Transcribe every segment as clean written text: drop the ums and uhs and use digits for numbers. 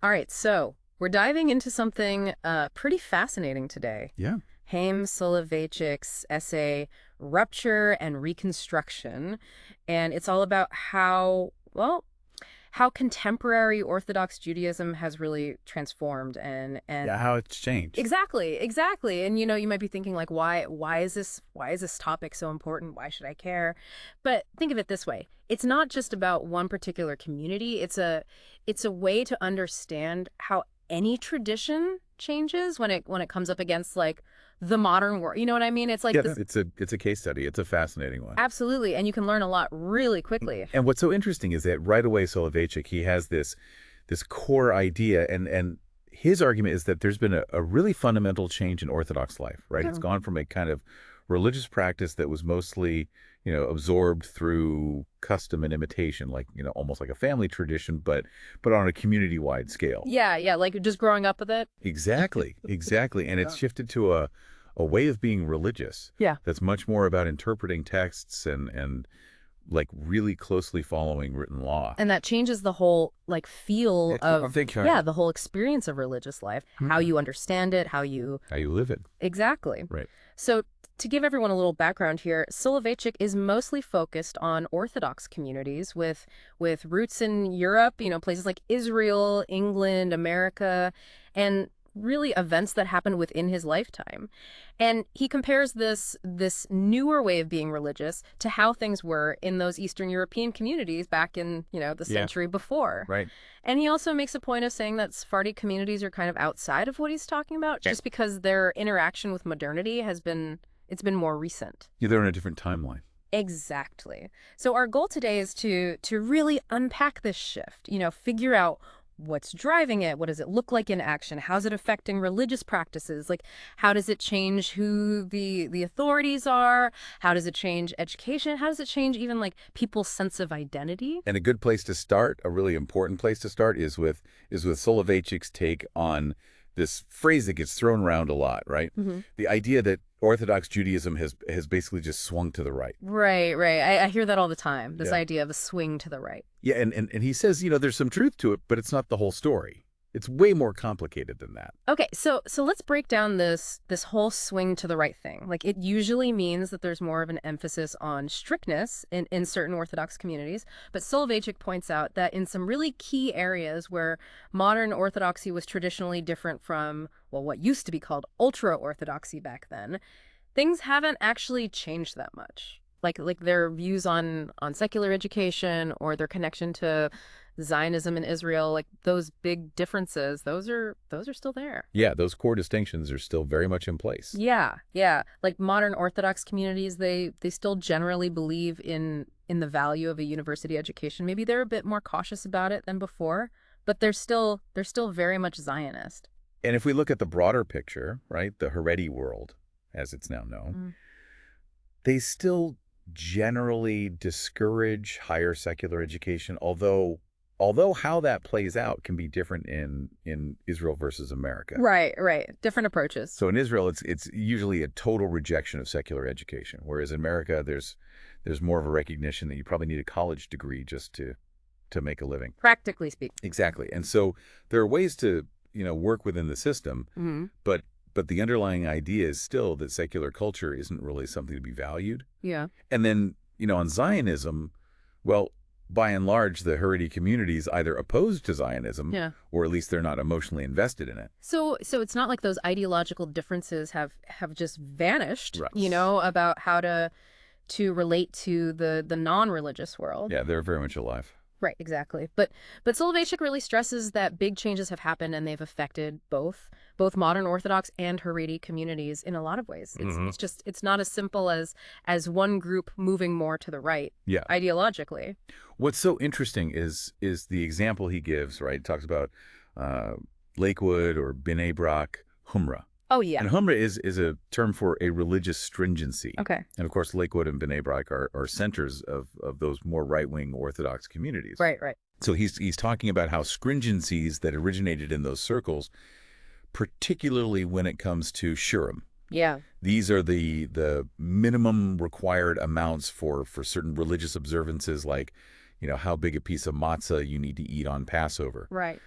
All right, so we're diving into something pretty fascinating today. Yeah. Haym Soloveitchik's essay, Rupture and Reconstruction. And it's all about how contemporary Orthodox Judaism has really transformed and Yeah, how it's changed. exactly. And you might be thinking like why is this topic so important? Why should I care? But think of it this way. It's not just about one particular community. It's a way to understand how any tradition changes when it comes up against like the modern world. You know what I mean? It's like Yeah, this. it's a case study. It's a fascinating one. Absolutely, and you can learn a lot really quickly. And what's so interesting is that right away Soloveitchik, he has this core idea, and his argument is that there's been a really fundamental change in Orthodox life, right? Yeah. It's gone from a kind of religious practice that was mostly, absorbed through custom and imitation, like, almost like a family tradition, but on a community-wide scale. Yeah, like just growing up with it. Exactly, exactly. And it's shifted to a way of being religious. Yeah. That's much more about interpreting texts and like really closely following written law. And that changes the whole like feel of Thank you. yeah, the whole experience of religious life, how you understand it, how you live it. exactly. Right. So to give everyone a little background here, Soloveitchik is mostly focused on Orthodox communities with roots in Europe, places like Israel, England, America, and really events that happened within his lifetime. And he compares this newer way of being religious to how things were in those Eastern European communities back in, the century before. Right. And he also makes a point of saying that Sephardi communities are kind of outside of what he's talking about, just because their interaction with modernity it's been more recent. Yeah, they're in a different timeline. Exactly. So our goal today is to really unpack this shift, figure out what's driving it, what does it look like in action, how's it affecting religious practices, like how does it change who the authorities are, how does it change education, how does it change even like people's sense of identity? And a good place to start, a really important place to start, is with Soloveitchik's take on this phrase that gets thrown around a lot, right? Mm-hmm. The idea that Orthodox Judaism has basically just swung to the right. Right. I hear that all the time, this Yeah. idea of a swing to the right. Yeah, and he says, there's some truth to it, but it's not the whole story. It's way more complicated than that. Okay, so let's break down this whole swing to the right thing. Like it usually means that there's more of an emphasis on strictness in certain Orthodox communities, but Soloveitchik points out that in some really key areas where modern Orthodoxy was traditionally different from, well, what used to be called ultra-Orthodoxy back then, things haven't actually changed that much. Like their views on secular education or their connection to Zionism in Israel, like those big differences, those are still there. Yeah, those core distinctions are still very much in place. Yeah. Like modern Orthodox communities, they still generally believe in the value of a university education. Maybe they're a bit more cautious about it than before, but they're still very much Zionist. And if we look at the broader picture, right, the Haredi world, as it's now known, they still generally discourage higher secular education, although how that plays out can be different in Israel versus America. Right. Different approaches. So in Israel, it's usually a total rejection of secular education, whereas in America, there's more of a recognition that you probably need a college degree just to make a living. Practically speaking. Exactly. And so there are ways to, work within the system, but the underlying idea is still that secular culture isn't really something to be valued. Yeah. And then, on Zionism, well, by and large, the Haredi communities either opposed to Zionism, or at least they're not emotionally invested in it. So it's not like those ideological differences have just vanished, Right. About how to relate to the non-religious world. Yeah, they're very much alive. Right, exactly. But Soloveitchik really stresses that big changes have happened and they've affected both modern Orthodox and Haredi communities in a lot of ways. It's not as simple as one group moving more to the right ideologically. What's so interesting is the example he gives, right? He talks about Lakewood or Bnei Brak, Humra. Oh, yeah. And Humra is a term for a religious stringency. Okay. And of course, Lakewood and Bnei Brak are centers of those more right-wing Orthodox communities. Right. So he's talking about how stringencies that originated in those circles, particularly when it comes to shurim. Yeah. These are the minimum required amounts for certain religious observances, like, how big a piece of matzah you need to eat on Passover. Right.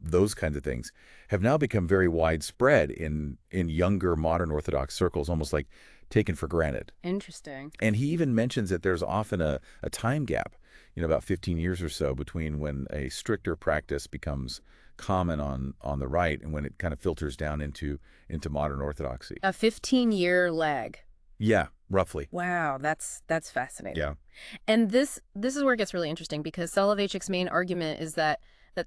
those kinds of things, have now become very widespread in younger modern Orthodox circles, almost like taken for granted. Interesting. And he even mentions that there's often a time gap, about 15 years or so between when a stricter practice becomes common on the right and when it kind of filters down into modern Orthodoxy. A 15-year lag. Yeah, roughly. Wow, that's fascinating. Yeah. And this is where it gets really interesting, because Soloveitchik's main argument is that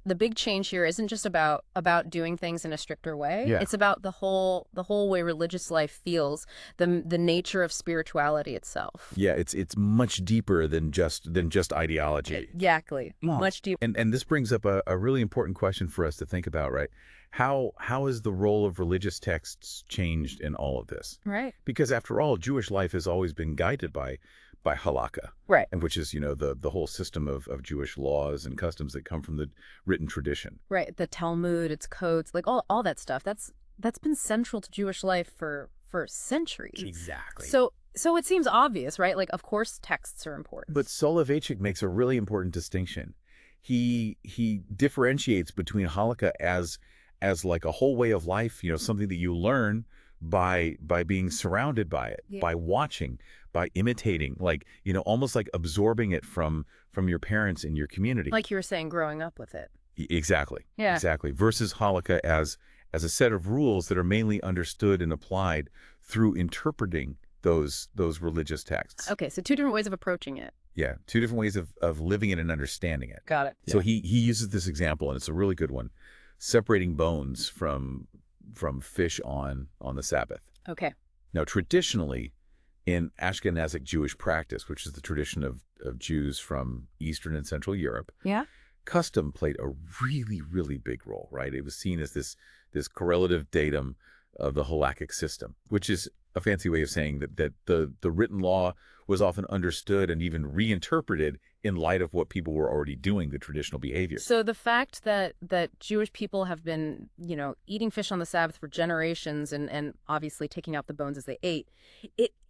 the big change here isn't just about doing things in a stricter way. Yeah. It's about the whole way religious life feels, the nature of spirituality itself. Yeah, it's much deeper than just ideology. Exactly. Much deeper. And this brings up a really important question for us to think about, right? How has the role of religious texts changed in all of this? Right. Because after all, Jewish life has always been guided by halakha, Right. and which is the whole system of Jewish laws and customs that come from the written tradition. Right. The Talmud, its codes, like all that stuff. That's been central to Jewish life for centuries. Exactly. So it seems obvious, right? Like, of course, texts are important. But Soloveitchik makes a really important distinction. He differentiates between halakha as like a whole way of life, something that you learn by being surrounded by it, by watching, by imitating, like, almost like absorbing it from your parents in your community. Like you were saying, growing up with it. Exactly. Yeah. Exactly. Versus halakha as a set of rules that are mainly understood and applied through interpreting those religious texts. Okay, so two different ways of approaching it. Yeah, two different ways of living it and understanding it. Got it. So he uses this example, and it's a really good one, separating bones from fish on the Sabbath. Okay. Now, traditionally, in Ashkenazic Jewish practice, which is the tradition of Jews from Eastern and Central Europe, Yeah. custom played a really, really big role, right? It was seen as this correlative datum of the halakhic system, which is a fancy way of saying that the written law was often understood and even reinterpreted in light of what people were already doing, the traditional behavior. So the fact that Jewish people have been, eating fish on the Sabbath for generations and obviously taking out the bones as they ate,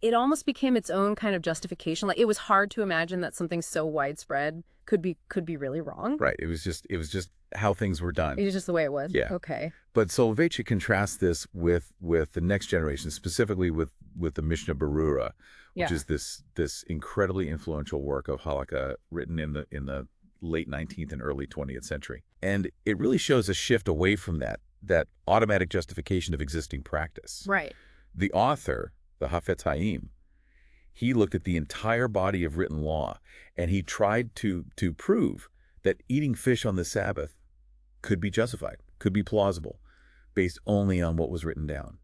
it almost became its own kind of justification. Like, it was hard to imagine that something so widespread could be really wrong. Right. It was just how things were done. It was just the way it was. Yeah. Okay. But Soloveitchik contrasts this with the next generation, specifically with the Mishnah Berurah, which is this incredibly influential work of halakha written in the late 19th and early 20th century. And it really shows a shift away from that automatic justification of existing practice. Right. The author, the Hafetz Haim, he looked at the entire body of written law, and he tried to prove that eating fish on the Sabbath could be justified, could be plausible, based only on what was written down.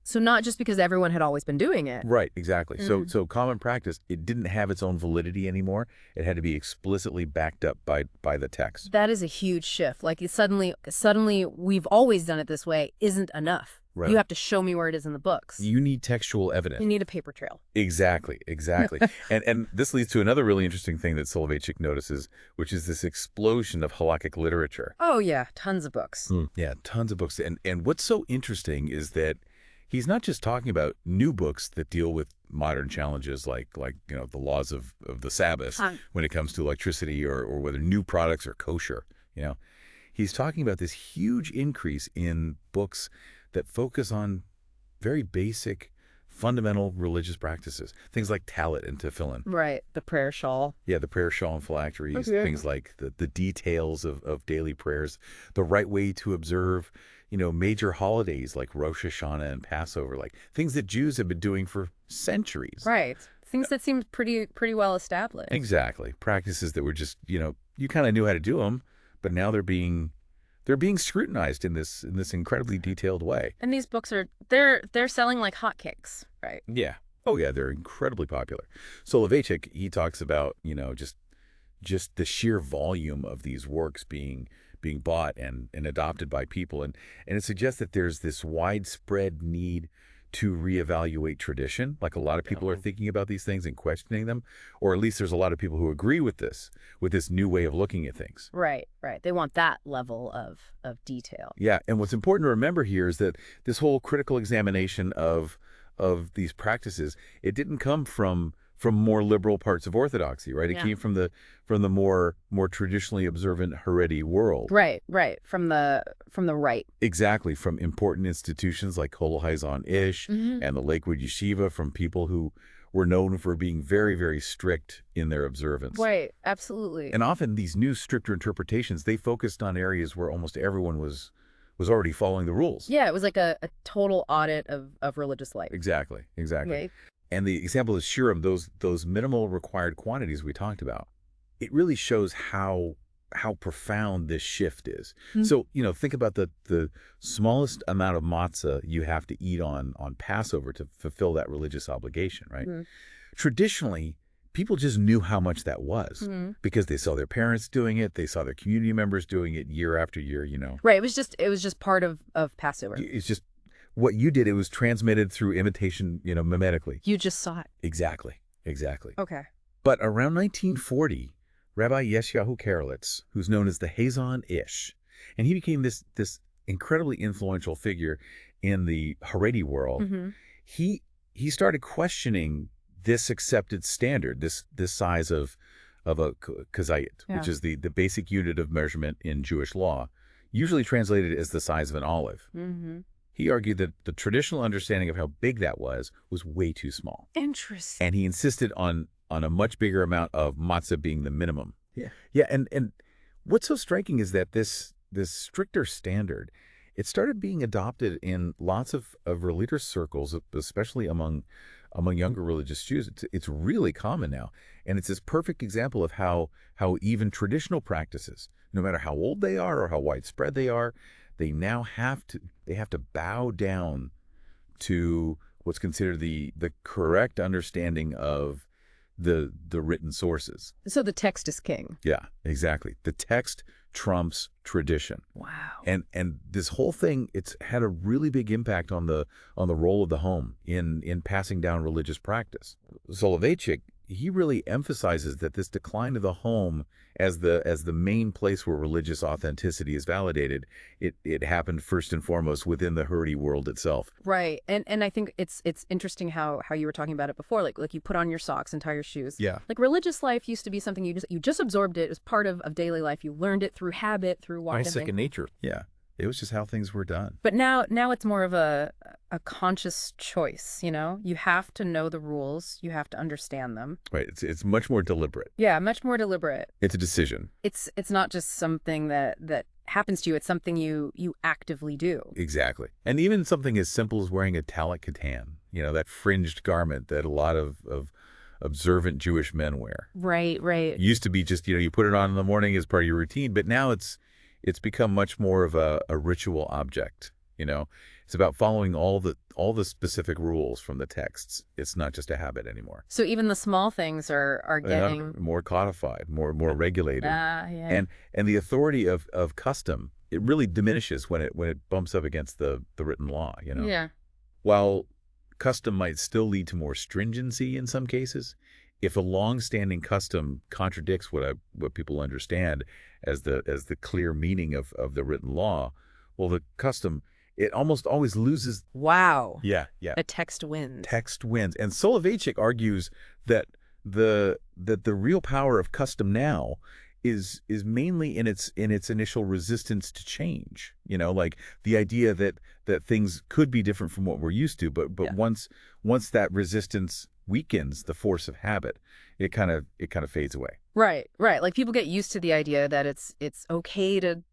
So not just because everyone had always been doing it. Right, exactly. So common practice, it didn't have its own validity anymore. It had to be explicitly backed up by the text. That is a huge shift. Like, suddenly we've always done it this way isn't enough. Right. You have to show me where it is in the books. You need textual evidence. You need a paper trail. Exactly. and this leads to another really interesting thing that Soloveitchik notices, which is this explosion of halakhic literature. Oh, yeah. Tons of books. Yeah, tons of books. And what's so interesting is that he's not just talking about new books that deal with modern challenges like the laws of the Sabbath when it comes to electricity or whether new products are kosher. He's talking about this huge increase in books that focus on very basic, fundamental religious practices. Things like talit and tefillin. Right. The prayer shawl. Yeah, the prayer shawl and phylacteries. Okay. Things like the details of daily prayers, the right way to observe major holidays like Rosh Hashanah and Passover, like things that Jews have been doing for centuries. Right. Things that seem pretty well established. Exactly. Practices that were just, you kind of knew how to do them, but now they're being scrutinized in this incredibly detailed way. And these books they're selling like hotcakes, right? Yeah. Oh yeah, they're incredibly popular. Soloveitchik, he talks about, just the sheer volume of these works being bought and adopted by people. And it suggests that there's this widespread need to reevaluate tradition. Like, a lot of people are thinking about these things and questioning them, or at least there's a lot of people who agree with this new way of looking at things. Right. They want that level of detail. Yeah. And what's important to remember here is that this whole critical examination of these practices, it didn't come from from more liberal parts of Orthodoxy, right? It Yeah. came from the more traditionally observant Haredi world. Right, right. From the right. Exactly, from important institutions like Kol Haizon Ish Hmm. and the Lakewood Yeshiva, from people who were known for being very, very strict in their observance. Right, absolutely. And often these new stricter interpretations, they focused on areas where almost everyone was already following the rules. Yeah, it was like a total audit of religious life. Exactly, exactly. Right. And the example is Shurim, those minimal required quantities we talked about. It really shows how profound this shift is. Hmm. So, think about the smallest amount of matzah you have to eat on Passover to fulfill that religious obligation, right? Hmm. Traditionally, people just knew how much that was Hmm. because they saw their parents doing it, they saw their community members doing it year after year. Right. It was just part of Passover. It's just what you did, it was transmitted through imitation, mimetically. You just saw it. Exactly, exactly. Okay. But around 1940, Rabbi Yeshayahu Karelitz, who's known as the Hazon Ish, and he became this incredibly influential figure in the Haredi world. Hmm. He started questioning this accepted standard, this size of a kazayit, Yeah. which is the basic unit of measurement in Jewish law, usually translated as the size of an olive. Hmm. He argued that the traditional understanding of how big that was way too small. Interesting. And he insisted on a much bigger amount of matzah being the minimum. Yeah. Yeah, and what's so striking is that this stricter standard, it started being adopted in lots of religious circles, especially among younger religious Jews. It's really common now. And it's this perfect example of how even traditional practices, no matter how old they are or how widespread they are, they now have to bow down to what's considered the correct understanding of the written sources. So the text is king. Yeah, exactly. The text trumps tradition. Wow. And this whole thing, it's had a really big impact on the role of the home in passing down religious practice. Soloveitchik, he really emphasizes that this decline of the home as the main place where religious authenticity is validated, it happened first and foremost within the Haredi world itself. Right. And I think it's interesting how you were talking about it before, like you put on your socks and tie your shoes. Yeah. Like religious life used to be something you just absorbed it. It was part of daily life. You learned it through habit, through My watching. second nature. Yeah. It was just how things were done. But now it's more of a conscious choice, You have to know the rules. You have to understand them. Right. It's much more deliberate. Yeah, much more deliberate. It's a decision. It's not just something that happens to you. It's something you actively do. Exactly. And even something as simple as wearing a talit katan, that fringed garment that a lot of observant Jewish men wear. Right, right. It used to be just, you put it on in the morning as part of your routine, but now it's become much more of a ritual object, It's about following all the specific rules from the texts. It's not just a habit anymore. So even the small things are They're not getting more codified, more regulated. yeah. And the authority of custom, it really diminishes when it bumps up against the written law, Yeah. While custom might still lead to more stringency in some cases, if a long-standing custom contradicts what people understand as the clear meaning of the written law, well, the custom, it almost always loses. Wow. Yeah. A text wins. Text wins. And Soloveitchik argues that the real power of custom now is mainly in its initial resistance to change. Like the idea that things could be different from what we're used to, but Yeah. once that resistance weakens the force of habit, it kind of fades away. Right, right. Like people get used to the idea that it's okay to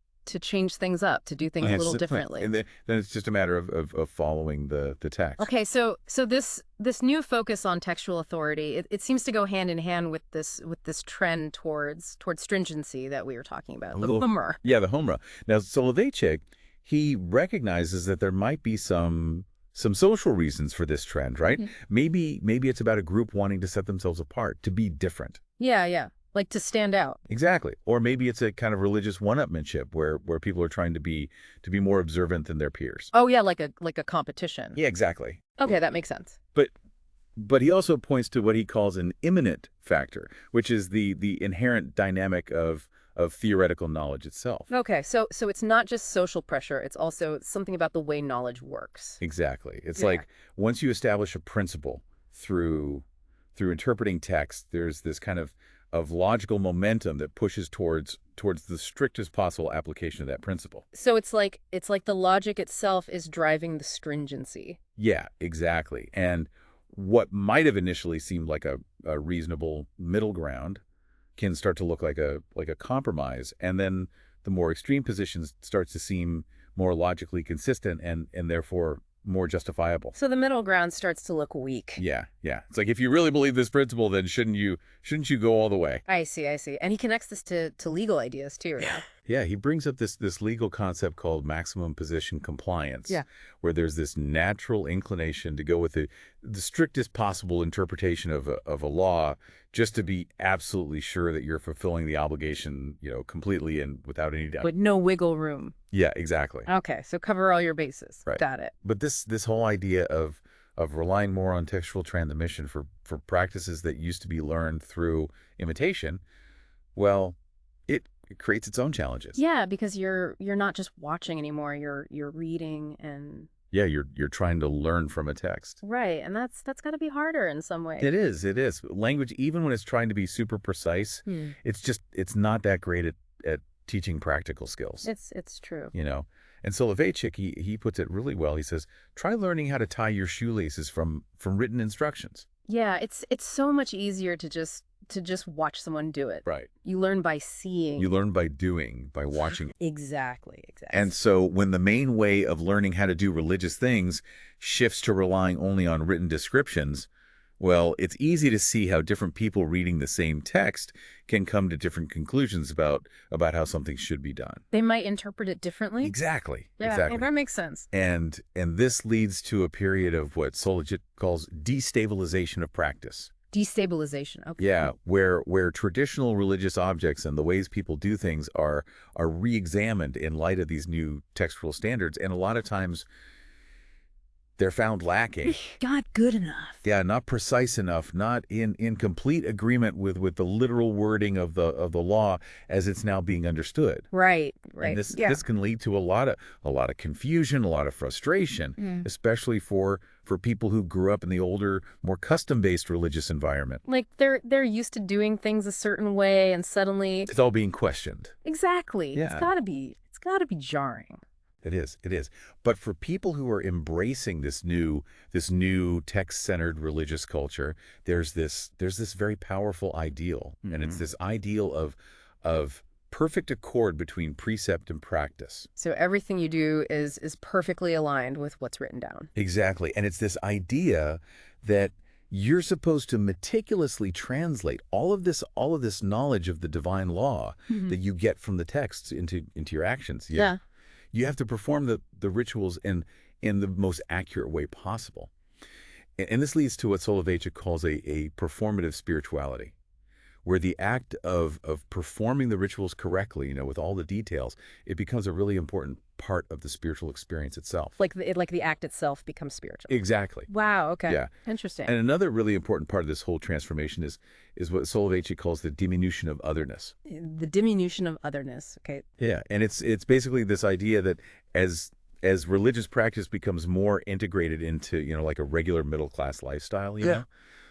change things up, to do things a little differently. And then it's just a matter of following the text. Okay, so this new focus on textual authority, it seems to go hand in hand with this trend towards stringency that we were talking about. The humor. Yeah, the humor. Now, Soloveitchik, he recognizes that there might be some social reasons for this trend, right? Mm-hmm. Maybe it's about a group wanting to set themselves apart, to be different. Yeah. Like to stand out. Exactly. Or maybe it's a kind of religious one-upmanship where people are trying to be more observant than their peers. Oh yeah, like a competition. Yeah, exactly. Okay, that makes sense. But he also points to what he calls an immanent factor, which is the inherent dynamic of theoretical knowledge itself. Okay, so it's not just social pressure, it's also something about the way knowledge works. Exactly. It's Yeah. like once you establish a principle through through interpreting text, there's this kind of logical momentum that pushes towards the strictest possible application of that principle. So it's like the logic itself is driving the stringency. Yeah, exactly. And what might have initially seemed like a reasonable middle ground can start to look like a compromise, and then the more extreme positions starts to seem more logically consistent and therefore more justifiable. So the middle ground starts to look weak. Yeah, yeah. It's like, if you really believe this principle, then shouldn't you go all the way? I see, I see. And he connects this to legal ideas too, right? Yeah, he brings up this legal concept called maximum position compliance, Yeah. where there's this natural inclination to go with the strictest possible interpretation of a law, just to be absolutely sure that you're fulfilling the obligation, completely and without any doubt. With no wiggle room. Yeah, exactly. Okay, so cover all your bases. Right. Got it. But this whole idea of relying more on textual transmission for practices that used to be learned through imitation, well, it creates its own challenges. Yeah, because you're not just watching anymore. You're reading and Yeah, you're trying to learn from a text. right, and that's got to be harder in some way. It is. Language, even when it's trying to be super precise, it's not that great at teaching practical skills. It's true. And Soloveitchik, he puts it really well. He says, try learning how to tie your shoelaces from written instructions. Yeah, it's so much easier to just watch someone do it. Right. You learn by seeing. You learn by doing, by watching. Exactly. And so when the main way of learning how to do religious things shifts to relying only on written descriptions, well, it's easy to see how different people reading the same text can come to different conclusions about how something should be done. They might interpret it differently. Exactly. Yeah, exactly. that makes sense. And this leads to a period of what Soloveitchik calls destabilization of practice. Destabilization. Okay. Yeah, where traditional religious objects and the ways people do things are re-examined in light of these new textual standards, and a lot of times they're found lacking. Not good enough. Yeah, not precise enough, not in complete agreement with the literal wording of the law as it's now being understood. Right. And this can lead to a lot of confusion, a lot of frustration, especially for people who grew up in the older, more custom-based religious environment. Like they're used to doing things a certain way, and suddenly It's all being questioned. exactly. Yeah. It's gotta be jarring. It is. But for people who are embracing this new text-centered religious culture, there's this very powerful ideal, and it's this ideal of perfect accord between precept and practice. So everything you do is perfectly aligned with what's written down. Exactly. And it's this idea that you're supposed to meticulously translate all of this knowledge of the divine law that you get from the texts into your actions. Yeah. You have to perform the rituals in the most accurate way possible. And this leads to what Soloveitchik calls a performative spirituality, where the act of performing the rituals correctly, with all the details, it becomes a really important part of the spiritual experience itself. Like the act itself becomes spiritual. Exactly. Wow, okay. Yeah. Interesting. And another really important part of this whole transformation is what Soloveitchik calls the diminution of otherness. The diminution of otherness. Okay. Yeah, and it's basically this idea that as religious practice becomes more integrated into, like a regular middle class lifestyle, you know,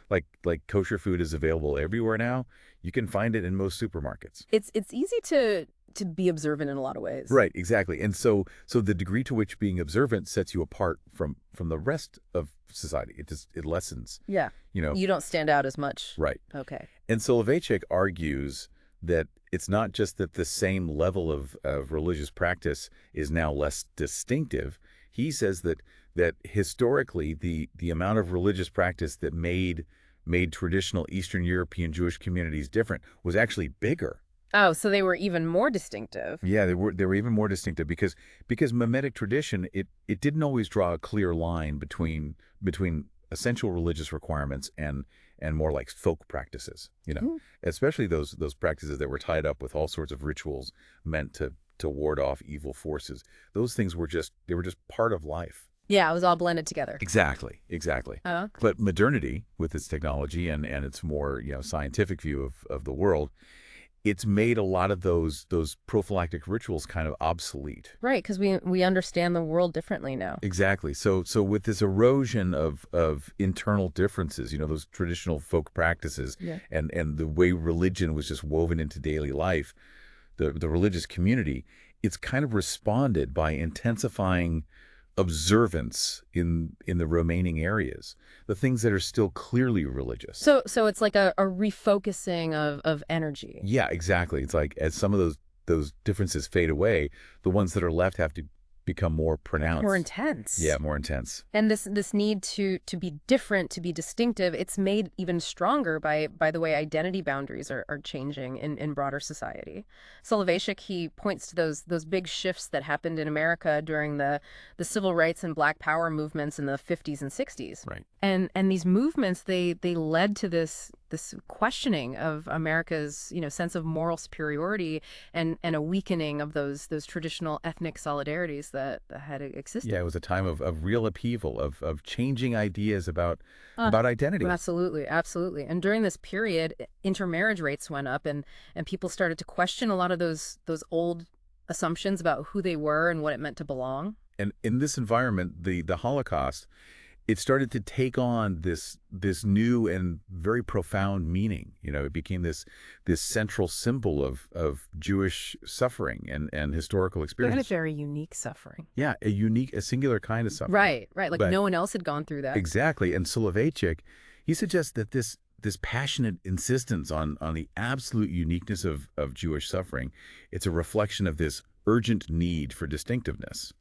like kosher food is available everywhere now. You can find it in most supermarkets. It's easy to be observant in a lot of ways. Right, exactly. And so the degree to which being observant sets you apart from the rest of society, it lessens. Yeah. You don't stand out as much. Right. Okay. And Soloveitchik argues that it's not just that the same level of religious practice is now less distinctive. He says that historically the amount of religious practice that made traditional Eastern European Jewish communities different was actually bigger. Oh, so they were even more distinctive. Yeah, they were even more distinctive because mimetic tradition, it didn't always draw a clear line between essential religious requirements and more like folk practices, especially those practices that were tied up with all sorts of rituals meant to ward off evil forces. Those things were just part of life. Yeah, it was all blended together. Exactly. Oh. But modernity, with its technology and its more scientific view of the world, it's made a lot of those prophylactic rituals kind of obsolete. Right, because we understand the world differently now. Exactly. So with this erosion of internal differences, those traditional folk practices, Yeah. and the way religion was just woven into daily life, the religious community, it's kind of responded by intensifying observance in the remaining areas, the things that are still clearly religious. So it's like a refocusing of energy. Yeah, exactly. It's like as some of those differences fade away, the ones that are left have to become more pronounced. More intense. Yeah, more intense. And this need to be different, to be distinctive, it's made even stronger by the way identity boundaries are changing in broader society. Soloveitchik, he points to those big shifts that happened in America during the civil rights and Black Power movements in the 50s and 60s. Right. And these movements, they led to this questioning of America's, sense of moral superiority and a weakening of those traditional ethnic solidarities that had existed. Yeah, it was a time of real upheaval, of changing ideas about identity. Absolutely, absolutely. And during this period, intermarriage rates went up, and people started to question a lot of those old assumptions about who they were and what it meant to belong. And in this environment, the Holocaust, it started to take on this new and very profound meaning. It became this central symbol of Jewish suffering and historical They experience. had a very unique suffering. Yeah, a singular kind of suffering. Right. Like But no one else had gone through that. exactly. And Soloveitchik, he suggests that this passionate insistence on the absolute uniqueness of Jewish suffering, it's a reflection of this urgent need for distinctiveness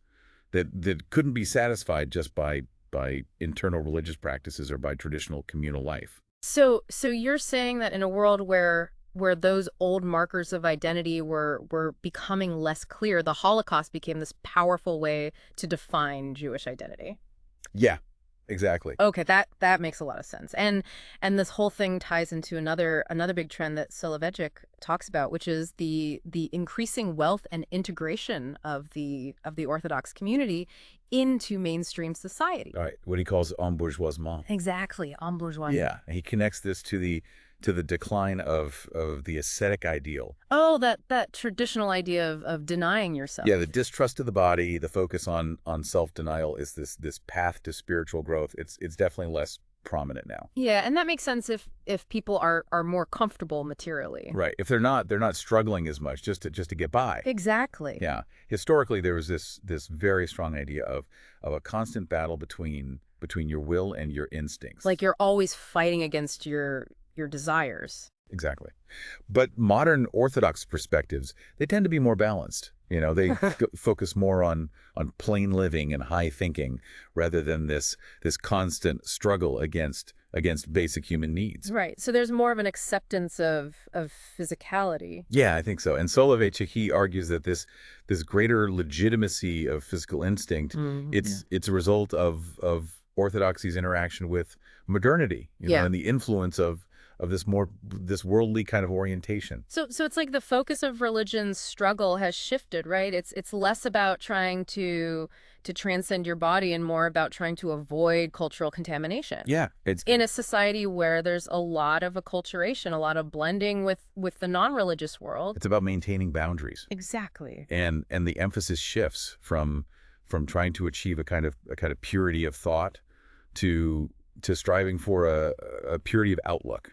that couldn't be satisfied just by internal religious practices or by traditional communal life. So you're saying that in a world where those old markers of identity were becoming less clear, the Holocaust became this powerful way to define Jewish identity. Yeah, exactly. Okay, that makes a lot of sense. And this whole thing ties into another big trend that Soloveitchik talks about, which is the increasing wealth and integration of the Orthodox community into mainstream society. All right, what he calls embourgeoisement. Exactly, embourgeoisement. Yeah, he connects this to the decline of the ascetic ideal. Oh, that traditional idea of denying yourself. Yeah, the distrust of the body, the focus on self-denial is this path to spiritual growth. It's definitely less prominent now. Yeah, and that makes sense if people are more comfortable materially. Right. If they're not struggling as much just to get by. Exactly. Yeah. Historically, there was this very strong idea of a constant battle between your will and your instincts. Like you're always fighting against your desires. Exactly. But modern Orthodox perspectives, they tend to be more balanced. They focus more on plain living and high thinking rather than this constant struggle against basic human needs. Right. So there's more of an acceptance of physicality. Yeah, I think so. And Soloveitchik, he argues that this greater legitimacy of physical instinct, it's a result of Orthodoxy's interaction with modernity, and the influence of this worldly kind of orientation. So it's like the focus of religion's struggle has shifted, right? It's less about trying to transcend your body and more about trying to avoid cultural contamination. Yeah, it's in a society where there's a lot of acculturation, a lot of blending with the non-religious world. It's about maintaining boundaries. Exactly. And the emphasis shifts from trying to achieve a kind of purity of thought to striving for a purity of outlook.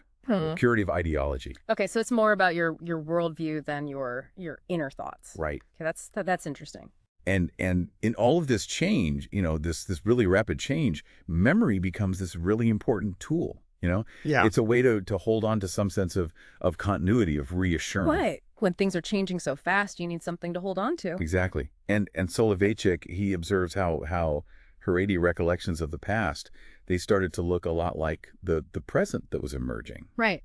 Purity of ideology. Okay, so it's more about your worldview than your inner thoughts. Right. Okay, that's interesting. And in all of this change, this really rapid change, memory becomes this really important tool. Yeah. It's a way to hold on to some sense of continuity, of reassurance. Right. When things are changing so fast, you need something to hold on to. Exactly. And Soloveitchik, he observes how Haredi recollections of the past, they started to look a lot like the present that was emerging. Right.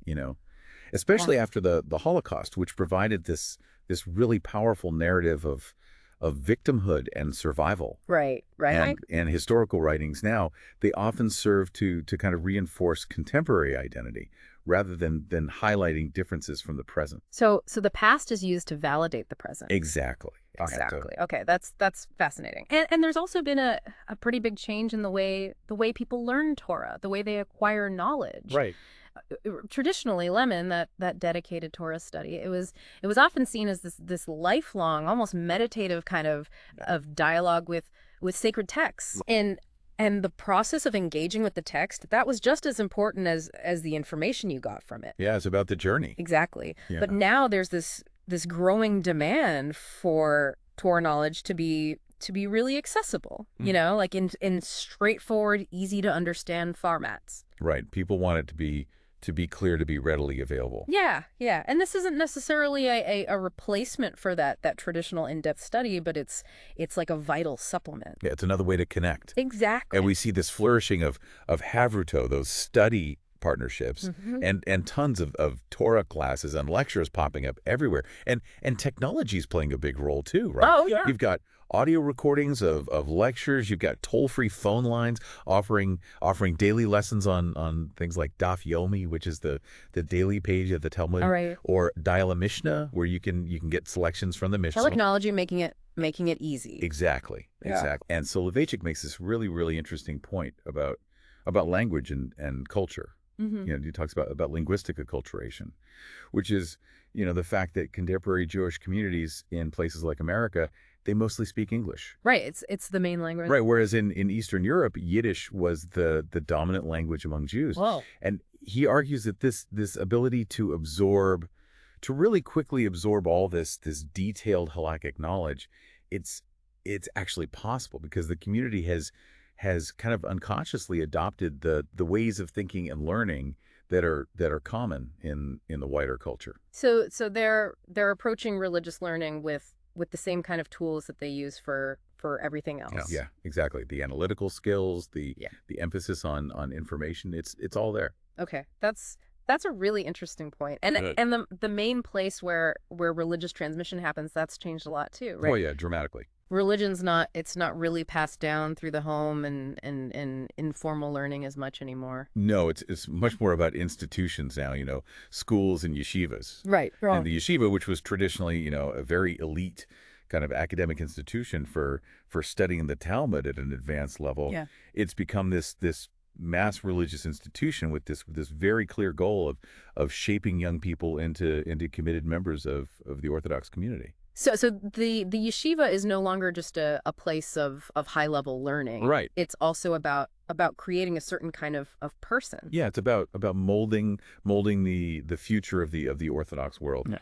Especially after the Holocaust, which provided this really powerful narrative of victimhood and survival. Right. And historical writings now, they often serve to kind of reinforce contemporary identity rather than highlighting differences from the present. So the past is used to validate the present. Exactly. Okay, that's fascinating. And there's also been a pretty big change in the way people learn Torah, the way they acquire knowledge. Right. traditionally Lemon, that dedicated Torah study, it was often seen as this lifelong, almost meditative kind of dialogue with sacred texts. And the process of engaging with the text, that was just as important as the information you got from it. Yeah, it's about the journey. Exactly. Yeah. But now there's this growing demand for Torah knowledge to be really accessible, like in straightforward, easy to understand formats. Right. People want it to be clear, to be readily available. Yeah, yeah. And this isn't necessarily a replacement for that traditional in-depth study, but it's like a vital supplement. Yeah, it's another way to connect. Exactly. And we see this flourishing of Havruto, those study partnerships, and tons of Torah classes and lectures popping up everywhere. And technology is playing a big role too, right? Oh, yeah. You've got audio recordings of lectures. You've got toll-free phone lines offering daily lessons on things like Daf Yomi, which is the daily page of the Talmud, All right. or Dial a Mishnah, where you can get selections from the Mishnah. Technology making it easy. Exactly. Yeah. Exactly. And Soloveitchik makes this really, really interesting point about language and culture. He talks about linguistic acculturation, which is, the fact that contemporary Jewish communities in places like America, they mostly speak English. Right. It's the main language. Right. Whereas in Eastern Europe, Yiddish was the dominant language among Jews. Whoa. And he argues that this ability to really quickly absorb all this detailed halakhic knowledge, it's actually possible because the community has kind of unconsciously adopted the ways of thinking and learning that are common in the wider culture. So they're approaching religious learning with the same kind of tools that they use for everything else. Yeah, exactly. The analytical skills, the emphasis on information, it's all there. Okay. That's a really interesting point. And the main place where religious transmission happens, that's changed a lot too, right? Oh yeah, dramatically. Religion's not really passed down through the home and informal learning as much anymore. No, it's much more about institutions now, schools and yeshivas. Right. And the yeshiva, which was traditionally, a very elite kind of academic institution for studying the Talmud at an advanced level, it's become this mass religious institution with this very clear goal of shaping young people into committed members of the Orthodox community. So the yeshiva is no longer just a place of high level learning. Right. It's also about creating a certain kind of person. Yeah, it's about molding the future of the Orthodox world. Yeah.